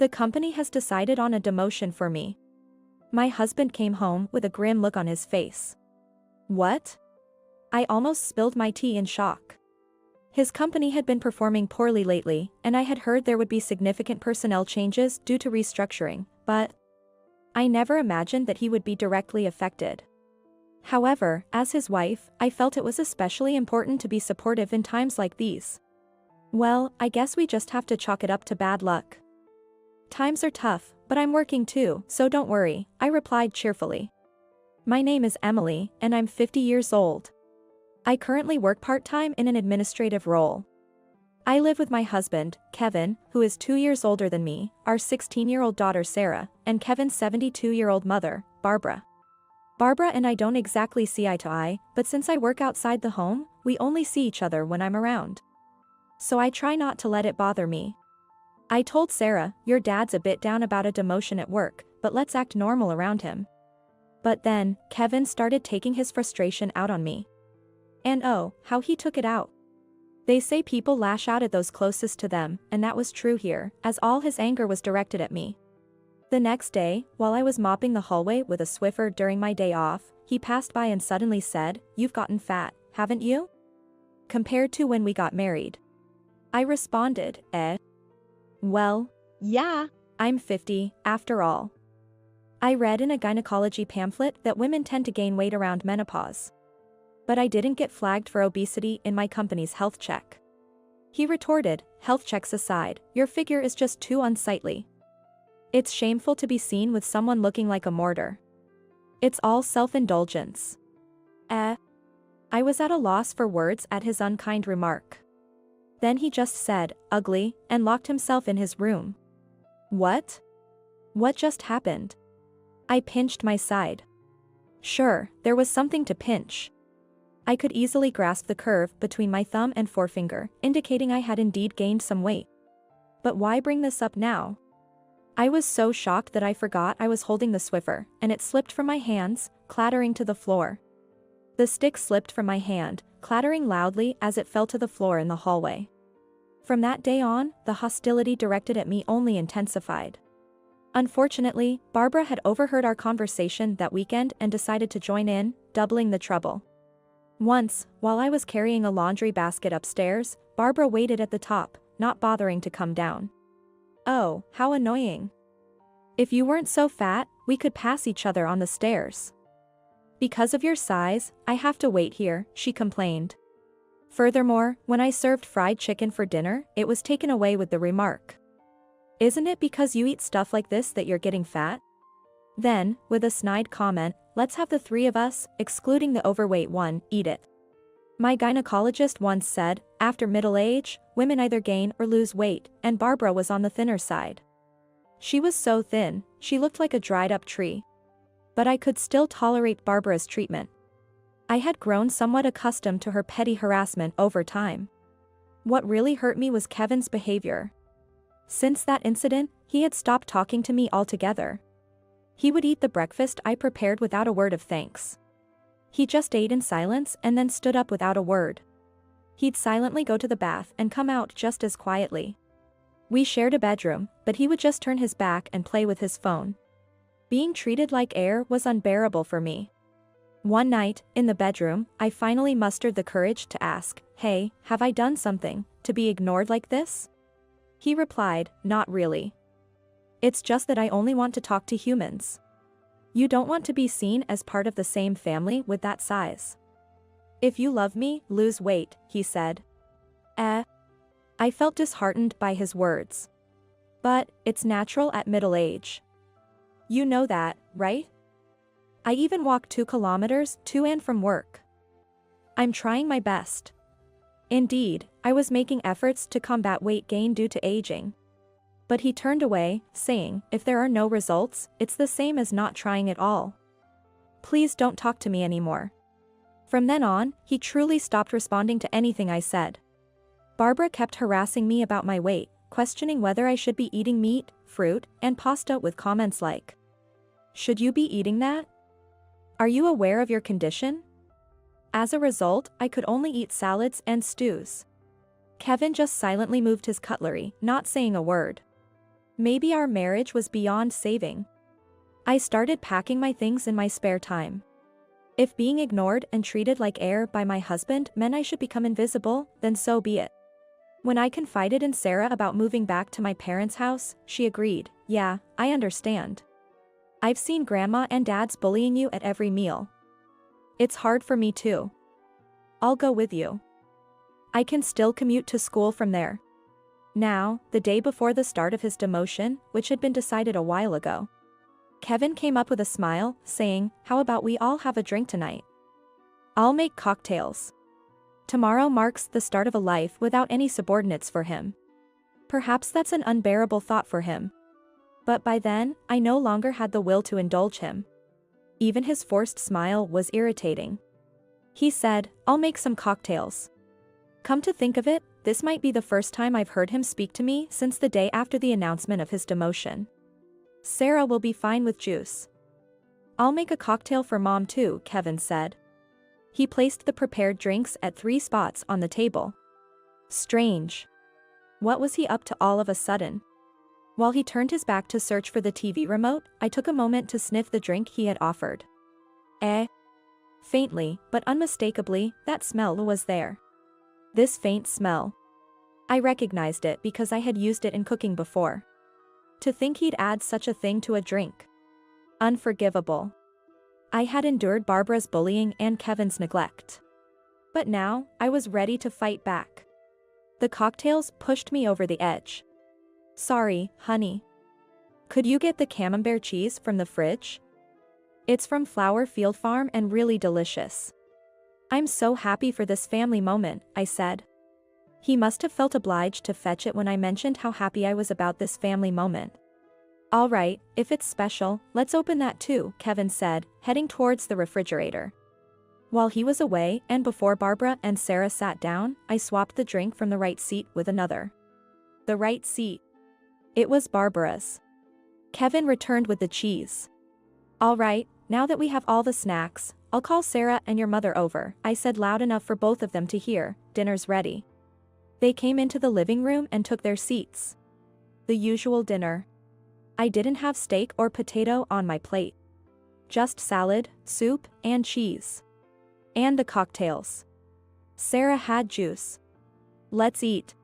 The company has decided on a demotion for me. My husband came home with a grim look on his face. What? I almost spilled my tea in shock. His company had been performing poorly lately, and I had heard there would be significant personnel changes due to restructuring, but I never imagined that he would be directly affected. However, as his wife, I felt it was especially important to be supportive in times like these. Well, I guess we just have to chalk it up to bad luck. Times are tough, but I'm working too, so don't worry, I replied cheerfully. My name is Emily, and I'm 50 years old. I currently work part-time in an administrative role. I live with my husband, Kevin, who is 2 years older than me, our 16-year-old daughter Sarah, and Kevin's 72-year-old mother, Barbara. Barbara and I don't exactly see eye to eye, but since I work outside the home, we only see each other when I'm around. So I try not to let it bother me. I told Sarah, your dad's a bit down about a demotion at work, but let's act normal around him. But then, Kevin started taking his frustration out on me. And oh, how he took it out. They say people lash out at those closest to them, and that was true here, as all his anger was directed at me. The next day, while I was mopping the hallway with a Swiffer during my day off, he passed by and suddenly said, "You've gotten fat, haven't you? Compared to when we got married." I responded, "Eh? Well, yeah, I'm 50, after all." I read in a gynecology pamphlet that women tend to gain weight around menopause. But I didn't get flagged for obesity in my company's health check. He retorted, "Health checks aside, your figure is just too unsightly. It's shameful to be seen with someone looking like a mortar. It's all self-indulgence." I was at a loss for words at his unkind remark. Then he just said, "Ugly," and locked himself in his room. What? What just happened? I pinched my side. Sure, there was something to pinch. I could easily grasp the curve between my thumb and forefinger, indicating I had indeed gained some weight. But why bring this up now? I was so shocked that I forgot I was holding the Swiffer, and it slipped from my hands, clattering to the floor. The stick slipped from my hand, clattering loudly as it fell to the floor in the hallway. From that day on, the hostility directed at me only intensified. Unfortunately, Barbara had overheard our conversation that weekend and decided to join in, doubling the trouble. Once, while I was carrying a laundry basket upstairs, Barbara waited at the top, not bothering to come down. Oh, how annoying. If you weren't so fat, we could pass each other on the stairs. Because of your size, I have to wait here, she complained. Furthermore, when I served fried chicken for dinner, it was taken away with the remark, "Isn't it because you eat stuff like this that you're getting fat?" Then, with a snide comment, "Let's have the three of us, excluding the overweight one, eat it." My gynecologist once said, after middle age, women either gain or lose weight, and Barbara was on the thinner side. She was so thin, she looked like a dried-up tree. But I could still tolerate Barbara's treatment. I had grown somewhat accustomed to her petty harassment over time. What really hurt me was Kevin's behavior. Since that incident, he had stopped talking to me altogether. He would eat the breakfast I prepared without a word of thanks. He just ate in silence and then stood up without a word. He'd silently go to the bath and come out just as quietly. We shared a bedroom, but he would just turn his back and play with his phone. Being treated like air was unbearable for me. One night, in the bedroom, I finally mustered the courage to ask, "Hey, have I done something to be ignored like this?" He replied, "Not really. It's just that I only want to talk to humans. You don't want to be seen as part of the same family with that size. If you love me, lose weight," he said. I felt disheartened by his words. But, it's natural at middle age. You know that, right? I even walk 2 kilometers to and from work. I'm trying my best. Indeed, I was making efforts to combat weight gain due to aging. But he turned away, saying, "If there are no results, it's the same as not trying at all. Please don't talk to me anymore." From then on, he truly stopped responding to anything I said. Barbara kept harassing me about my weight, questioning whether I should be eating meat, fruit, and pasta with comments like, "Should you be eating that? Are you aware of your condition?" As a result, I could only eat salads and stews. Kevin just silently moved his cutlery, not saying a word. Maybe our marriage was beyond saving. I started packing my things in my spare time. If being ignored and treated like air by my husband meant I should become invisible, then so be it. When I confided in Sarah about moving back to my parents' house, she agreed, "Yeah, I understand. I've seen Grandma and Dad's bullying you at every meal. It's hard for me too. I'll go with you. I can still commute to school from there." Now, the day before the start of his demotion, which had been decided a while ago, Kevin came up with a smile, saying, "How about we all have a drink tonight? I'll make cocktails." Tomorrow marks the start of a life without any subordinates for him. Perhaps that's an unbearable thought for him. But by then, I no longer had the will to indulge him. Even his forced smile was irritating. He said, "I'll make some cocktails." Come to think of it, this might be the first time I've heard him speak to me since the day after the announcement of his demotion. "Sarah will be fine with juice. I'll make a cocktail for Mom too," Kevin said. He placed the prepared drinks at 3 spots on the table. Strange. What was he up to all of a sudden? While he turned his back to search for the TV remote, I took a moment to sniff the drink he had offered. Faintly, but unmistakably, that smell was there. This faint smell. I recognized it because I had used it in cooking before. To think he'd add such a thing to a drink. Unforgivable. I had endured Barbara's bullying and Kevin's neglect. But now, I was ready to fight back. The cocktails pushed me over the edge. "Sorry, honey. Could you get the camembert cheese from the fridge? It's from Flower Field Farm and really delicious." "I'm so happy for this family moment," I said. He must have felt obliged to fetch it when I mentioned how happy I was about this family moment. "All right, if it's special, let's open that too," Kevin said, heading towards the refrigerator. While he was away and before Barbara and Sarah sat down, I swapped the drink from the right seat with another. The right seat. It was Barbara's. Kevin returned with the cheese. "All right, now that we have all the snacks, I'll call Sarah and your mother over," I said loud enough for both of them to hear. "Dinner's ready." They came into the living room and took their seats. The usual dinner. I didn't have steak or potato on my plate. Just salad, soup, and cheese. And the cocktails. Sarah had juice. "Let's eat,"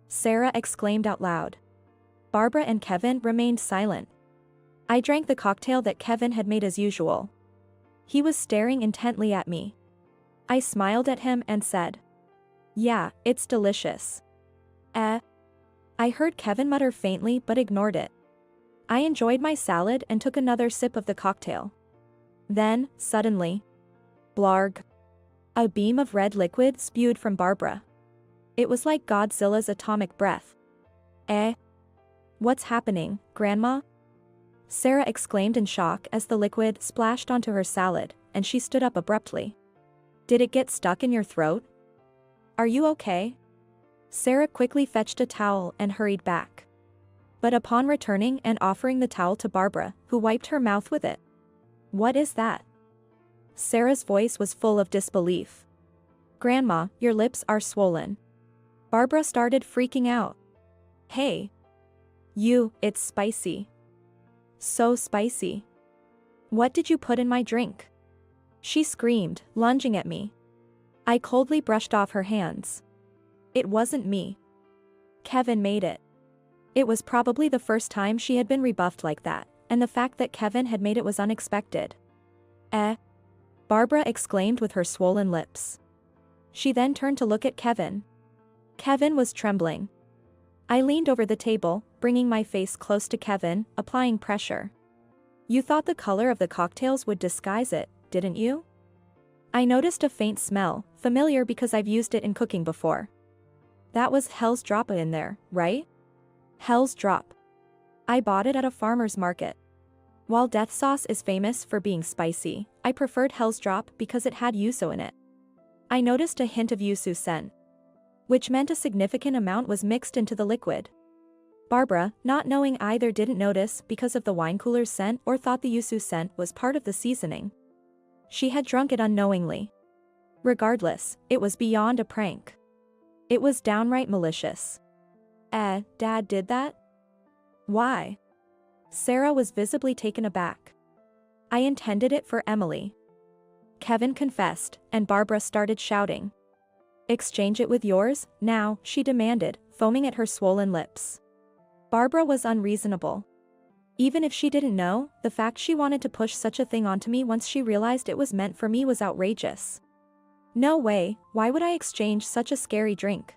Sarah exclaimed out loud. Barbara and Kevin remained silent. I drank the cocktail that Kevin had made as usual. He was staring intently at me. I smiled at him and said, "Yeah, it's delicious." I heard Kevin mutter faintly but ignored it. I enjoyed my salad and took another sip of the cocktail. Then, suddenly, blarg. A beam of red liquid spewed from Barbara. It was like Godzilla's atomic breath. "What's happening, Grandma?" Sarah exclaimed in shock as the liquid splashed onto her salad, and she stood up abruptly. "Did it get stuck in your throat? Are you okay?" Sarah quickly fetched a towel and hurried back. But upon returning and offering the towel to Barbara, who wiped her mouth with it. "What is that?" Sarah's voice was full of disbelief. "Grandma, your lips are swollen." Barbara started freaking out. "Hey. It's spicy. So spicy. What did you put in my drink?" She screamed, lunging at me. I coldly brushed off her hands. "It wasn't me. Kevin made it." It was probably the first time she had been rebuffed like that, and the fact that Kevin had made it was unexpected. Barbara exclaimed with her swollen lips. She then turned to look at Kevin. Kevin was trembling. I leaned over the table, bringing my face close to Kevin, applying pressure. "You thought the color of the cocktails would disguise it, didn't you?" I noticed a faint smell, familiar because I've used it in cooking before. "That was Hell's Drop in there, right?" Hell's Drop. I bought it at a farmer's market. While death sauce is famous for being spicy, I preferred Hell's Drop because it had yuzu in it. I noticed a hint of yuzu scent, which meant a significant amount was mixed into the liquid. Barbara, not knowing either, didn't notice because of the wine cooler's scent or thought the yuzu scent was part of the seasoning. She had drunk it unknowingly. Regardless, it was beyond a prank. It was downright malicious. Dad did that?" Why? Sarah was visibly taken aback. I intended it for Emily. Kevin confessed, and Barbara started shouting. Exchange it with yours, now, she demanded, foaming at her swollen lips. Barbara was unreasonable. Even if she didn't know, the fact she wanted to push such a thing onto me once she realized it was meant for me was outrageous. No way, why would I exchange such a scary drink?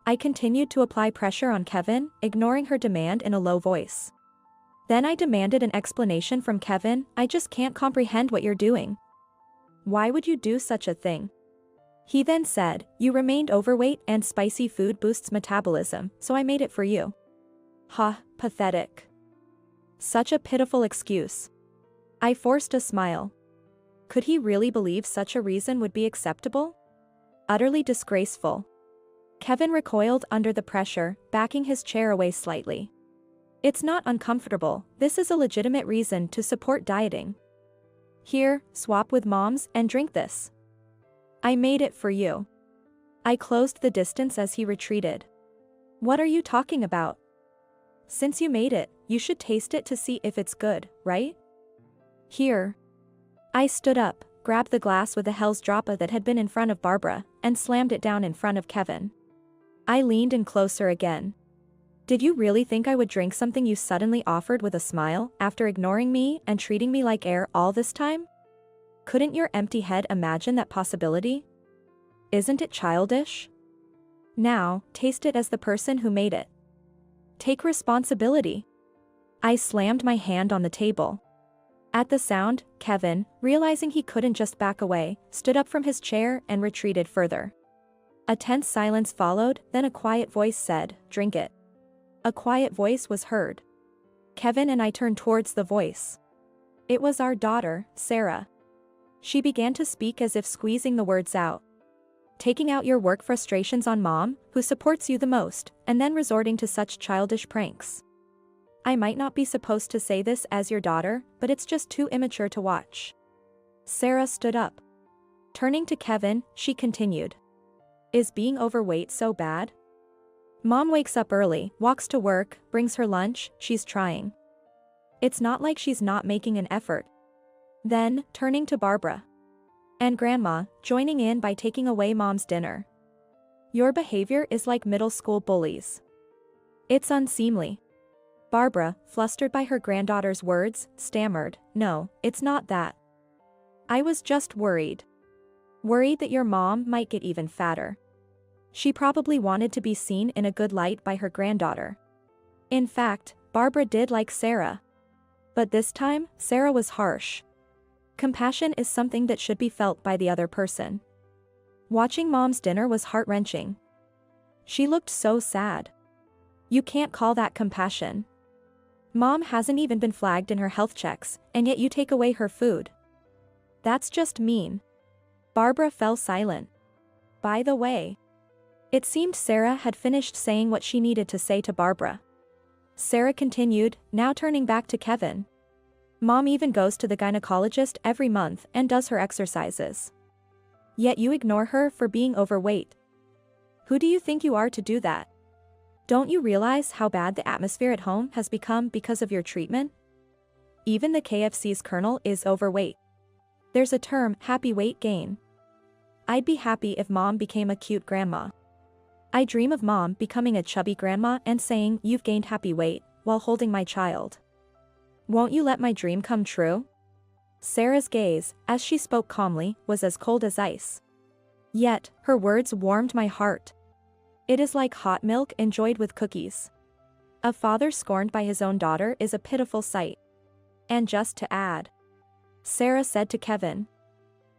I continued to apply pressure on Kevin, ignoring her demand in a low voice. Then I demanded an explanation from Kevin. I just can't comprehend what you're doing. Why would you do such a thing? He then said, you remained overweight and spicy food boosts metabolism, so I made it for you. Ha, pathetic. Such a pitiful excuse. I forced a smile. Could he really believe such a reason would be acceptable? Utterly disgraceful. Kevin recoiled under the pressure, backing his chair away slightly. It's not uncomfortable, this is a legitimate reason to support dieting. Here, swap with moms and drink this. I made it for you. I closed the distance as he retreated. What are you talking about? Since you made it, you should taste it to see if it's good, right? Here. I stood up, grabbed the glass with the Hell's Droppa that had been in front of Barbara, and slammed it down in front of Kevin. I leaned in closer again. Did you really think I would drink something you suddenly offered with a smile, after ignoring me and treating me like air all this time? Couldn't your empty head imagine that possibility? Isn't it childish? Now, taste it as the person who made it. Take responsibility. I slammed my hand on the table. At the sound, Kevin, realizing he couldn't just back away, stood up from his chair and retreated further. A tense silence followed, then a quiet voice said, drink it. A quiet voice was heard. Kevin and I turned towards the voice. It was our daughter, Sarah. She began to speak as if squeezing the words out. Taking out your work frustrations on mom, who supports you the most, and then resorting to such childish pranks. I might not be supposed to say this as your daughter, but it's just too immature to watch. Sarah stood up. Turning to Kevin, she continued. Is being overweight so bad? Mom wakes up early, walks to work, brings her lunch, she's trying. It's not like she's not making an effort. Then, turning to Barbara. And Grandma, joining in by taking away Mom's dinner. Your behavior is like middle school bullies. It's unseemly. Barbara, flustered by her granddaughter's words, stammered, no, it's not that. I was just worried. Worried that your mom might get even fatter. She probably wanted to be seen in a good light by her granddaughter. In fact, Barbara did like Sarah. But this time, Sarah was harsh. Compassion is something that should be felt by the other person. Watching Mom's dinner was heart-wrenching. She looked so sad. You can't call that compassion. Mom hasn't even been flagged in her health checks, and yet you take away her food. That's just mean. Barbara fell silent. By the way, it seemed Sarah had finished saying what she needed to say to Barbara. Sarah continued, now turning back to Kevin. Mom even goes to the gynecologist every month and does her exercises. Yet you ignore her for being overweight. Who do you think you are to do that? Don't you realize how bad the atmosphere at home has become because of your treatment? Even the KFC's colonel is overweight. There's a term, happy weight gain. I'd be happy if Mom became a cute grandma. I dream of Mom becoming a chubby grandma and saying, you've gained happy weight, while holding my child. Won't you let my dream come true? Sarah's gaze, as she spoke calmly, was as cold as ice. Yet, her words warmed my heart. It is like hot milk enjoyed with cookies. A father scorned by his own daughter is a pitiful sight. And just to add, Sarah said to Kevin,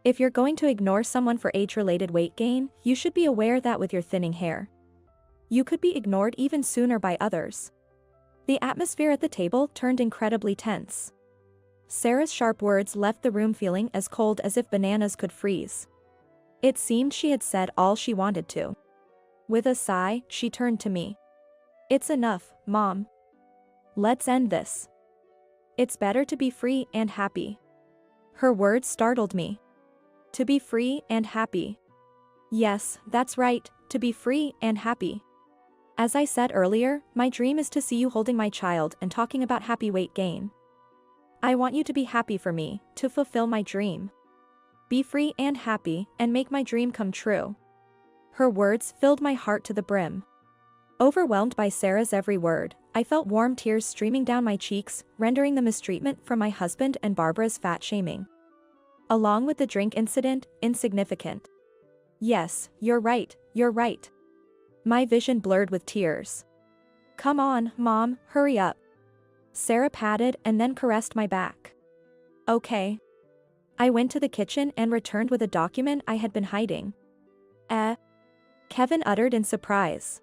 if you're going to ignore someone for age-related weight gain, you should be aware that with your thinning hair, you could be ignored even sooner by others. The atmosphere at the table turned incredibly tense. Sarah's sharp words left the room feeling as cold as if bananas could freeze. It seemed she had said all she wanted to. With a sigh, she turned to me. It's enough, Mom. Let's end this. It's better to be free and happy. Her words startled me. To be free and happy. Yes, that's right, to be free and happy. As I said earlier, my dream is to see you holding my child and talking about happy weight gain. I want you to be happy for me, to fulfill my dream. Be free and happy, and make my dream come true. Her words filled my heart to the brim. Overwhelmed by Sarah's every word, I felt warm tears streaming down my cheeks, rendering the mistreatment from my husband and Barbara's fat shaming, along with the drink incident, insignificant. Yes, you're right, you're right. My vision blurred with tears. Come on, Mom, hurry up. Sarah patted and then caressed my back. Okay. I went to the kitchen and returned with a document I had been hiding. Kevin uttered in surprise.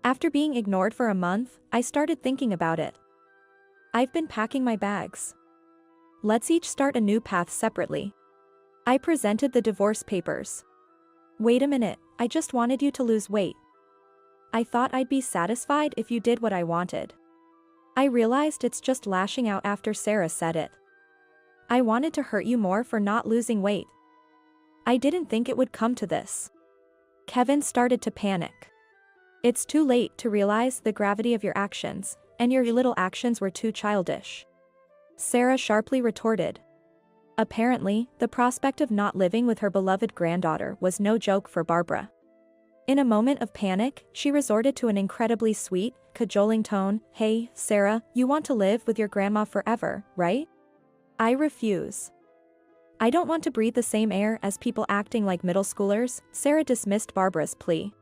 After being ignored for a month, I started thinking about it. I've been packing my bags. Let's each start a new path separately. I presented the divorce papers. Wait a minute, I just wanted you to lose weight. I thought I'd be satisfied if you did what I wanted. I realized it's just lashing out after Sarah said it. I wanted to hurt you more for not losing weight. I didn't think it would come to this. Kevin started to panic. It's too late to realize the gravity of your actions, and your little actions were too childish. Sarah sharply retorted. Apparently, the prospect of not living with her beloved granddaughter was no joke for Barbara. In a moment of panic, she resorted to an incredibly sweet, cajoling tone. Hey, Sarah, you want to live with your grandma forever, right? I refuse. I don't want to breathe the same air as people acting like middle schoolers. Sarah dismissed Barbara's plea.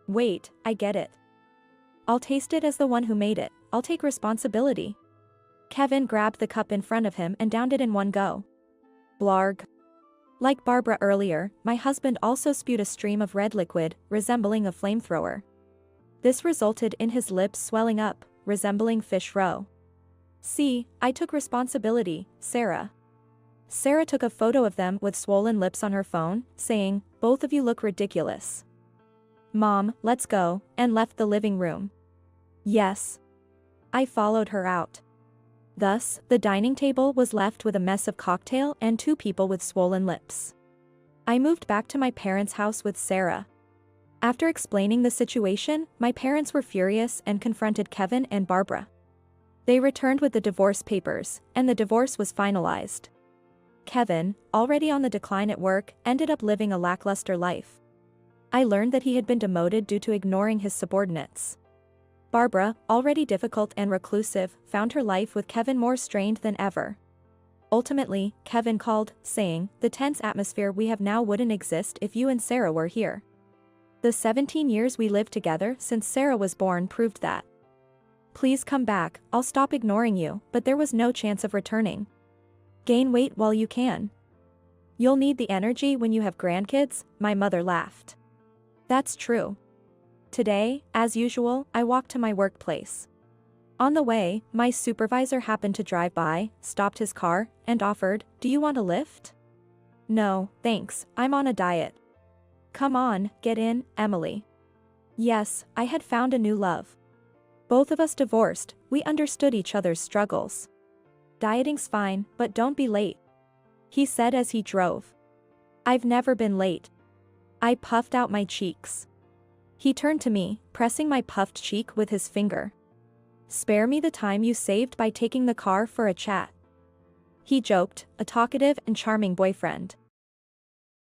Wait, I get it. I'll taste it as the one who made it. I'll take responsibility. Kevin grabbed the cup in front of him and downed it in one go. Blarg. Like Barbara earlier, my husband also spewed a stream of red liquid, resembling a flamethrower. This resulted in his lips swelling up, resembling fish roe. See, I took responsibility, Sarah. Sarah took a photo of them with swollen lips on her phone, saying, both of you look ridiculous. Mom, let's go, and left the living room. Yes. I followed her out. Thus, the dining table was left with a mess of cocktail and two people with swollen lips. I moved back to my parents' house with Sarah. After explaining the situation, my parents were furious and confronted Kevin and Barbara. They returned with the divorce papers, and the divorce was finalized. Kevin, already on the decline at work, ended up living a lackluster life. I learned that he had been demoted due to ignoring his subordinates. Barbara, already difficult and reclusive, found her life with Kevin more strained than ever. Ultimately, Kevin called, saying, the tense atmosphere we have now wouldn't exist if you and Sarah were here. The 17 years we lived together since Sarah was born proved that. Please come back, I'll stop ignoring you, but there was no chance of returning. Gain weight while you can. You'll need the energy when you have grandkids, my mother laughed. That's true. Today, as usual, I walked to my workplace. On the way, my supervisor happened to drive by, stopped his car, and offered, do you want a lift? No, thanks, I'm on a diet. Come on, get in, Emily. Yes, I had found a new love. Both of us divorced, we understood each other's struggles. Dieting's fine, but don't be late. He said as he drove. I've never been late. I puffed out my cheeks. He turned to me, pressing my puffed cheek with his finger. Spare me the time you saved by taking the car for a chat. He joked, a talkative and charming boyfriend.